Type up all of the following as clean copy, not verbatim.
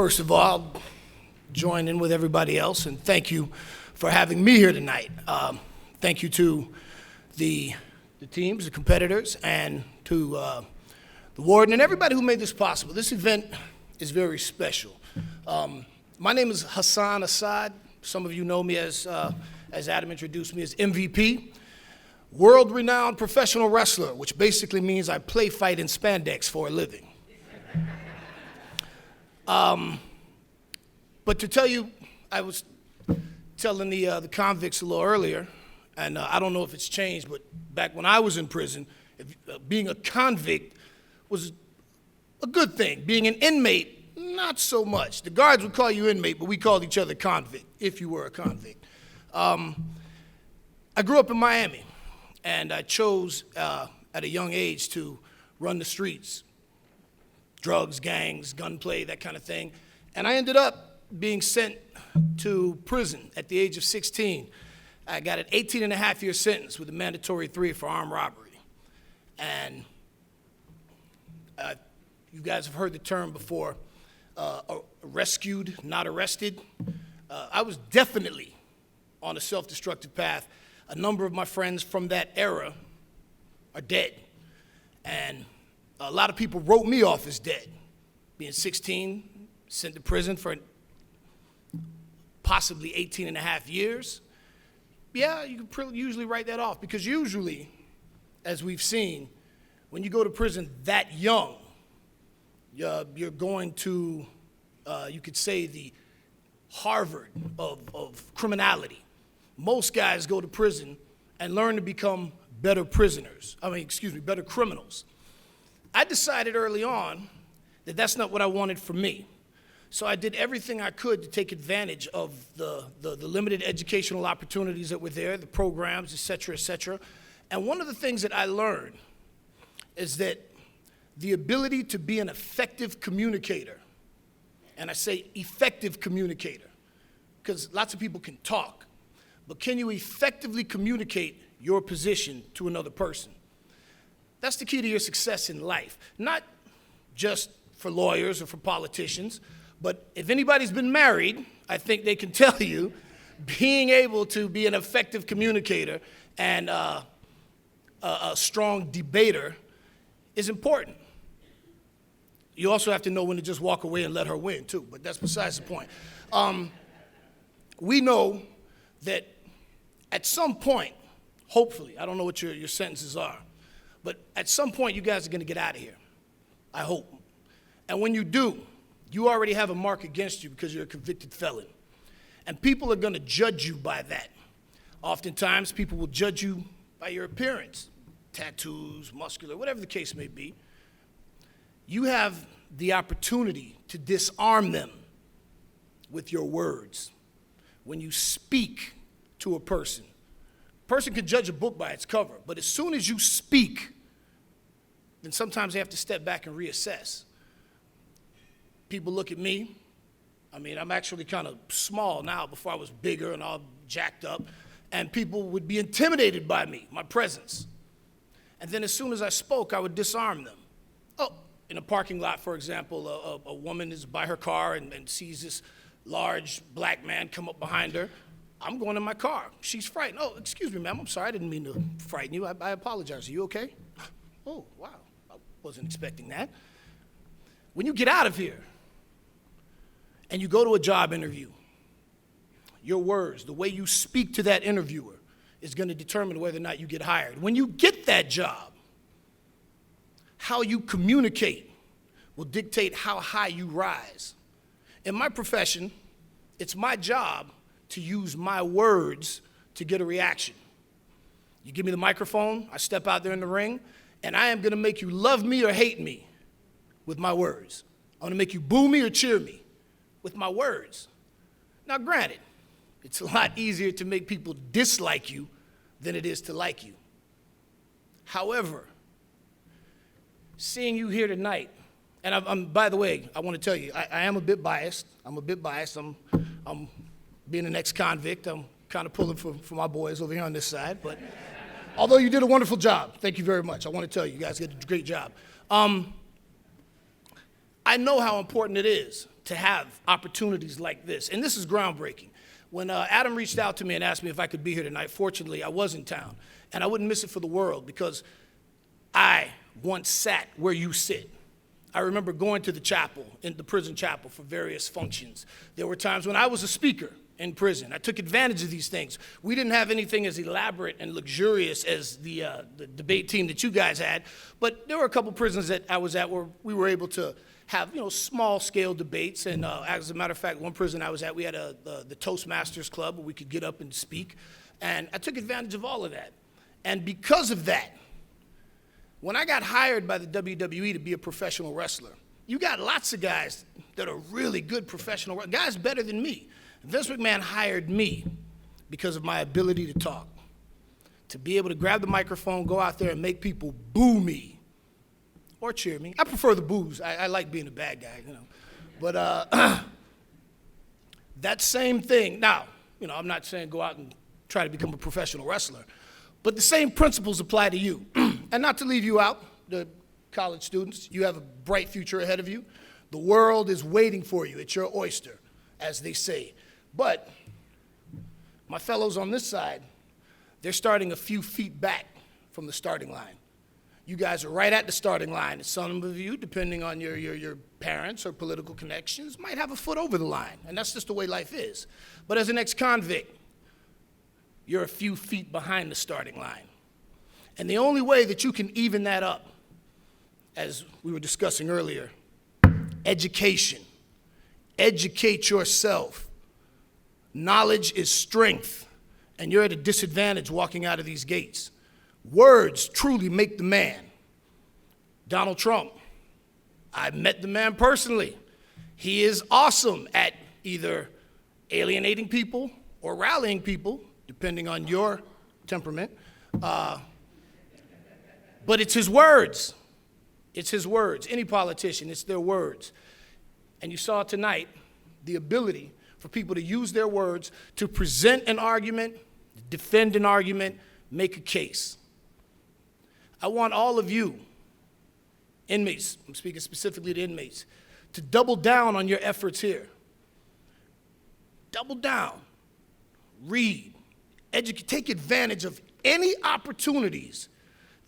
First of all, join in with everybody else and thank you for having me here tonight. Thank you to the teams, the competitors, and to the warden and everybody who made this possible. This event is very special. My name is Hassan Assad. Some of you know me as Adam introduced me, as MVP, world-renowned professional wrestler, which basically means I play fight in spandex for a living. But to tell you, I was telling the convicts a little earlier, and I don't know if it's changed, but back when I was in prison, being a convict was a good thing. Being an inmate, not so much. The guards would call you inmate, but we called each other convict, if you were a convict. I grew up in Miami, and I chose at a young age to run the streets. Drugs, gangs, gunplay, that kind of thing. And I ended up being sent to prison at the age of 16. I got an 18-and-a-half-year sentence with a mandatory 3 for armed robbery. And you guys have heard the term before, rescued, not arrested. I was definitely on a self-destructive path. A number of my friends from that era are dead. And a lot of people wrote me off as dead. Being 16, sent to prison for possibly 18-and-a-half years. Yeah, you can usually write that off because usually, as we've seen, when you go to prison that young, you're going to, you could say, the Harvard of criminality. Most guys go to prison and learn to become better better criminals. I decided early on that that's not what I wanted for me. So I did everything I could to take advantage of the limited educational opportunities that were there, the programs, et cetera, et cetera. And one of the things that I learned is that the ability to be an effective communicator, and I say effective communicator, because lots of people can talk, but can you effectively communicate your position to another person? That's the key to your success in life, not just for lawyers or for politicians, but if anybody's been married, I think they can tell you being able to be an effective communicator and a strong debater is important. You also have to know when to just walk away and let her win, too, but that's besides the point. We know that at some point, hopefully, I don't know what your sentences are, but at some point you guys are going to get out of here, I hope. And when you do, you already have a mark against you because you're a convicted felon. And people are going to judge you by that. Oftentimes, people will judge you by your appearance, tattoos, muscular, whatever the case may be. You have the opportunity to disarm them with your words. When you speak to a person can judge a book by its cover, but as soon as you speak, then sometimes they have to step back and reassess. People look at me. I mean, I'm actually kind of small now. Before I was bigger and all jacked up, and people would be intimidated by me, my presence. And then as soon as I spoke, I would disarm them. Oh, in a parking lot, for example, a woman is by her car and sees this large black man come up behind her. I'm going in my car. She's frightened. Oh, excuse me, ma'am. I'm sorry. I didn't mean to frighten you. I apologize. Are you okay? Oh, wow. I wasn't expecting that. When you get out of here and you go to a job interview, your words, the way you speak to that interviewer is going to determine whether or not you get hired. When you get that job, how you communicate will dictate how high you rise. In my profession, it's my job to use my words to get a reaction. You give me the microphone, I step out there in the ring, and I am going to make you love me or hate me with my words. I'm going to make you boo me or cheer me with my words. Now, granted, it's a lot easier to make people dislike you than it is to like you. However, seeing you here tonight, and I'm by the way, I want to tell you, I am a bit biased. I'm being an ex-convict. I'm kind of pulling for my boys over here on this side. But although you did a wonderful job, thank you very much. I want to tell you, you guys did a great job. I know how important it is to have opportunities like this. And this is groundbreaking. When Adam reached out to me and asked me if I could be here tonight, fortunately, I was in town. And I wouldn't miss it for the world because I once sat where you sit. I remember going to the chapel, in the prison chapel, for various functions. There were times when I was a speaker in prison. I took advantage of these things. We didn't have anything as elaborate and luxurious as the debate team that you guys had, but there were a couple prisons that I was at where we were able to have, small-scale debates. And as a matter of fact, one prison I was at, we had the Toastmasters Club where we could get up and speak. And I took advantage of all of that. And because of that, when I got hired by the WWE to be a professional wrestler, you got lots of guys that are really good professional guys better than me. Vince McMahon hired me because of my ability to talk, to be able to grab the microphone, go out there and make people boo me or cheer me. I prefer the boos. I like being a bad guy, But that same thing, now, I'm not saying go out and try to become a professional wrestler, but the same principles apply to you. And not to leave you out, the college students, you have a bright future ahead of you. The world is waiting for you. It's your oyster, as they say. But my fellows on this side, they're starting a few feet back from the starting line. You guys are right at the starting line. And some of you, depending on your parents or political connections, might have a foot over the line. And that's just the way life is. But as an ex-convict, you're a few feet behind the starting line. And the only way that you can even that up, as we were discussing earlier, education. Educate yourself. Knowledge is strength, and you're at a disadvantage walking out of these gates. Words truly make the man. Donald Trump, I met the man personally. He is awesome at either alienating people or rallying people, depending on your temperament. But it's his words. It's his words. Any politician, it's their words. And you saw tonight the ability for people to use their words to present an argument, defend an argument, make a case. I want all of you, inmates, I'm speaking specifically to inmates, to double down on your efforts here. Double down. Read. Educate. Take advantage of any opportunities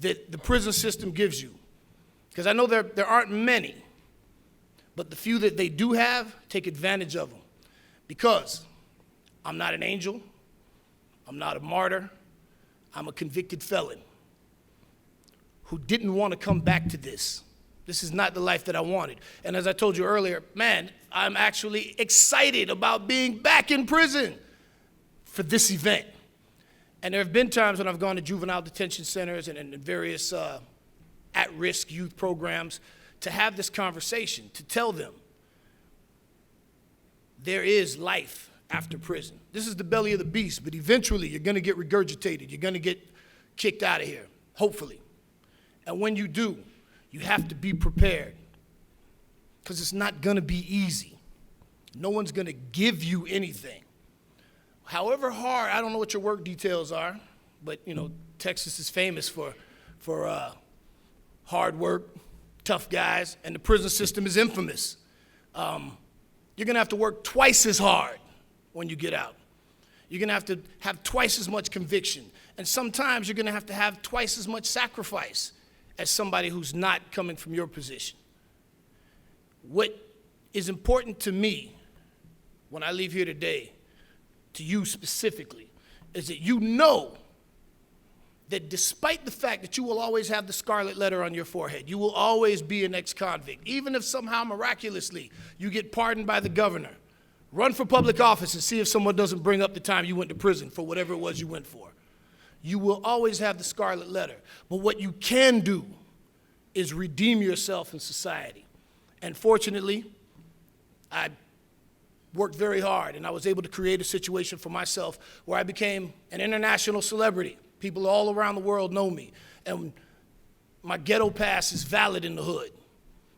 that the prison system gives you. Because I know there aren't many, but the few that they do have, take advantage of them. Because I'm not an angel, I'm not a martyr, I'm a convicted felon who didn't want to come back to this. This is not the life that I wanted. And as I told you earlier, man, I'm actually excited about being back in prison for this event. And there have been times when I've gone to juvenile detention centers and various at-risk youth programs to have this conversation, to tell them there is life after prison. This is the belly of the beast, but eventually you're going to get regurgitated. You're going to get kicked out of here, hopefully. And when you do, you have to be prepared because it's not going to be easy. No one's going to give you anything. However hard, I don't know what your work details are, but Texas is famous for hard work, tough guys, and the prison system is infamous. You're going to have to work twice as hard when you get out. You're going to have twice as much conviction. And sometimes you're going to have twice as much sacrifice as somebody who's not coming from your position. What is important to me when I leave here today, to you specifically, is that you know that despite the fact that you will always have the scarlet letter on your forehead, you will always be an ex-convict, even if somehow miraculously you get pardoned by the governor, run for public office and see if someone doesn't bring up the time you went to prison for whatever it was you went for. You will always have the scarlet letter. But what you can do is redeem yourself in society. And fortunately, I worked very hard, and I was able to create a situation for myself where I became an international celebrity. People all around the world know me. And my ghetto pass is valid in the hood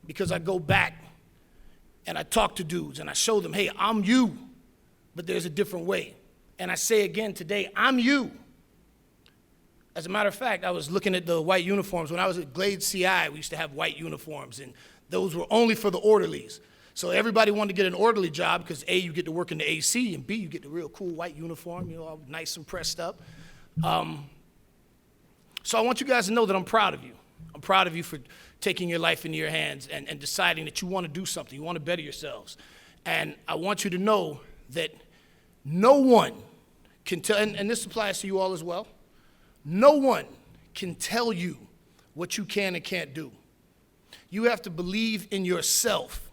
because I go back and I talk to dudes and I show them, hey, I'm you, but there's a different way. And I say again today, I'm you. As a matter of fact, I was looking at the white uniforms. When I was at Glade CI, we used to have white uniforms, and those were only for the orderlies. So everybody wanted to get an orderly job because A, you get to work in the AC, and B, you get the real cool white uniform, all nice and pressed up. So I want you guys to know that I'm proud of you. I'm proud of you for taking your life into your hands and deciding that you want to do something, you want to better yourselves. And I want you to know that no one can tell, and this applies to you all as well, no one can tell you what you can and can't do. You have to believe in yourself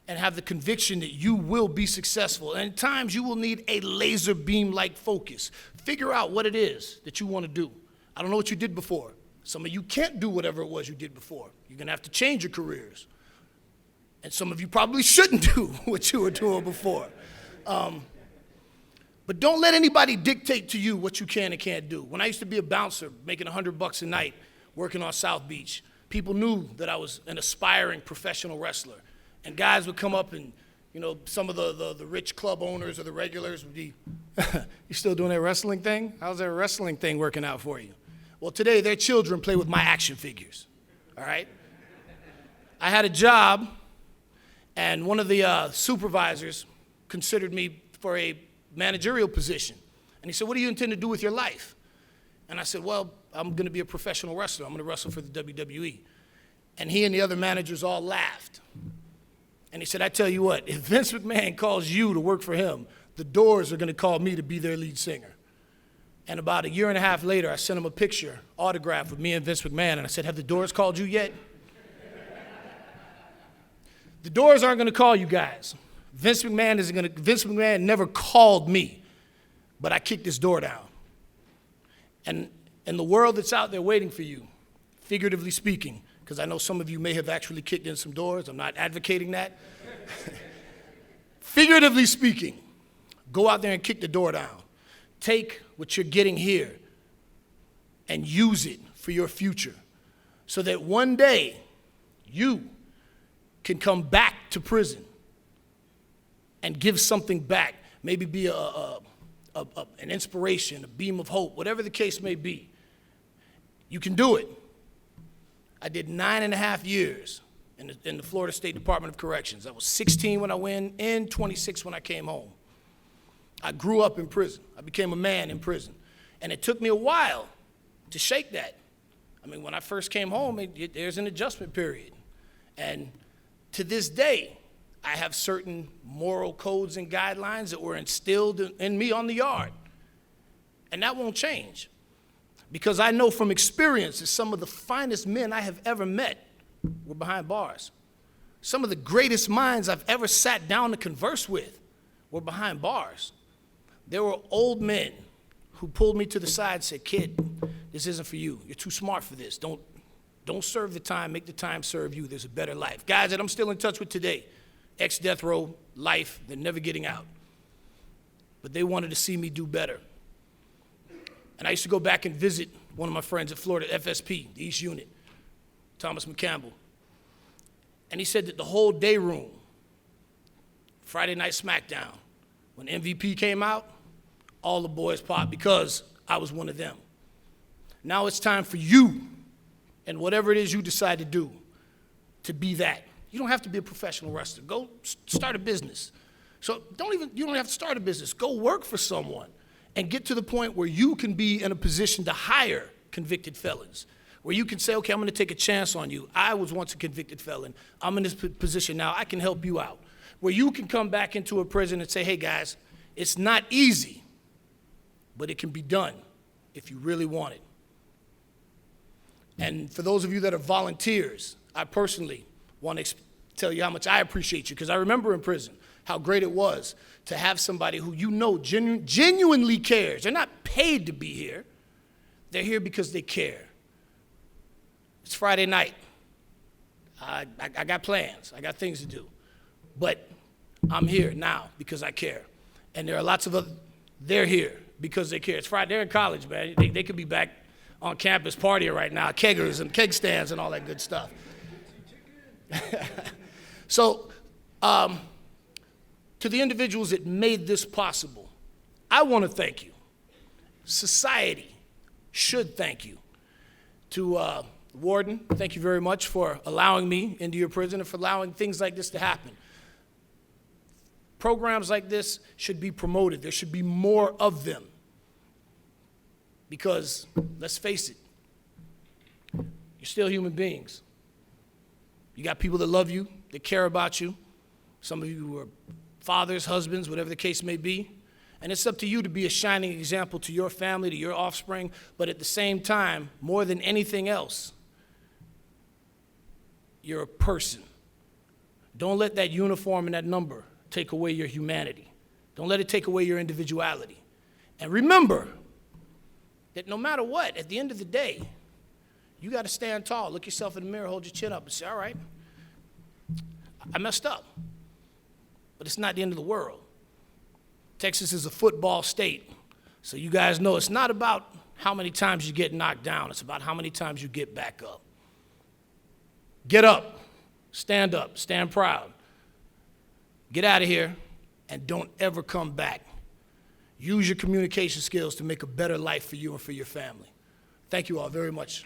and have the conviction that you will be successful. And at times you will need a laser beam-like focus. Figure out what it is that you want to do. I don't know what you did before. Some of you can't do whatever it was you did before. You're going to have to change your careers. And some of you probably shouldn't do what you were doing before. But don't let anybody dictate to you what you can and can't do. When I used to be a bouncer, making $100 a night, working on South Beach, people knew that I was an aspiring professional wrestler. And guys would come up and, some of the rich club owners or the regulars would be, you still doing that wrestling thing? How's that wrestling thing working out for you? Well, today their children play with my action figures, all right? I had a job, and one of the supervisors considered me for a managerial position. And he said, what do you intend to do with your life? And I said, well, I'm going to be a professional wrestler. I'm going to wrestle for the WWE. And he and the other managers all laughed. And he said, I tell you what, if Vince McMahon calls you to work for him, the Doors are going to call me to be their lead singer. And about a year and a half later, I sent him a picture, autographed with me and Vince McMahon, and I said, have the Doors called you yet? The Doors aren't going to call you guys. Vince McMahon never called me, but I kicked his door down. And in the world that's out there waiting for you, figuratively speaking, because I know some of you may have actually kicked in some doors. I'm not advocating that. Figuratively speaking, go out there and kick the door down. Take what you're getting here and use it for your future so that one day you can come back to prison and give something back, maybe be an inspiration, a beam of hope, whatever the case may be. You can do it. I did 9.5 years in the Florida State Department of Corrections. I was 16 when I went in, 26 when I came home. I grew up in prison. I became a man in prison. And it took me a while to shake that. I mean, when I first came home, there's an adjustment period. And to this day, I have certain moral codes and guidelines that were instilled in me on the yard. And that won't change. Because I know from experience that some of the finest men I have ever met were behind bars. Some of the greatest minds I've ever sat down to converse with were behind bars. There were old men who pulled me to the side and said, kid, this isn't for you. You're too smart for this. Don't serve the time. Make the time serve you. There's a better life. Guys that I'm still in touch with today, ex-death row life, they're never getting out. But they wanted to see me do better. And I used to go back and visit one of my friends at Florida, FSP, the East Unit, Thomas McCampbell. And he said that the whole day room, Friday Night SmackDown, when MVP came out, all the boys popped because I was one of them. Now it's time for you, and whatever it is you decide to do, to be that. You don't have to be a professional wrestler. Go start a business. So you don't have to start a business. Go work for someone and get to the point where you can be in a position to hire convicted felons, where you can say, okay, I'm going to take a chance on you. I was once a convicted felon. I'm in this position now. I can help you out. Where you can come back into a prison and say, hey, guys, it's not easy, but it can be done if you really want it. And for those of you that are volunteers, I personally want to tell you how much I appreciate you, because I remember in prison how great it was to have somebody who you know genuinely cares. They're not paid to be here. They're here because they care. It's Friday night. I got plans. I got things to do. But I'm here now because I care. And there are lots of other, they're here because they care. It's Friday. They're in college, man. They could be back on campus partying right now, keggers and keg stands and all that good stuff. So, to the individuals that made this possible, I want to thank you. Society should thank you. To Warden, thank you very much for allowing me into your prison and for allowing things like this to happen. Programs like this should be promoted. There should be more of them. Because, let's face it, you're still human beings. You got people that love you, that care about you. Some of you are fathers, husbands, whatever the case may be. And it's up to you to be a shining example to your family, to your offspring, but at the same time, more than anything else, you're a person. Don't let that uniform and that number take away your humanity. Don't let it take away your individuality. And remember that no matter what, at the end of the day, you got to stand tall. Look yourself in the mirror, hold your chin up, and say, all right, I messed up. But it's not the end of the world. Texas is a football state, so you guys know it's not about how many times you get knocked down. It's about how many times you get back up. Get up, stand proud. Get out of here, and don't ever come back. Use your communication skills to make a better life for you and for your family. Thank you all very much.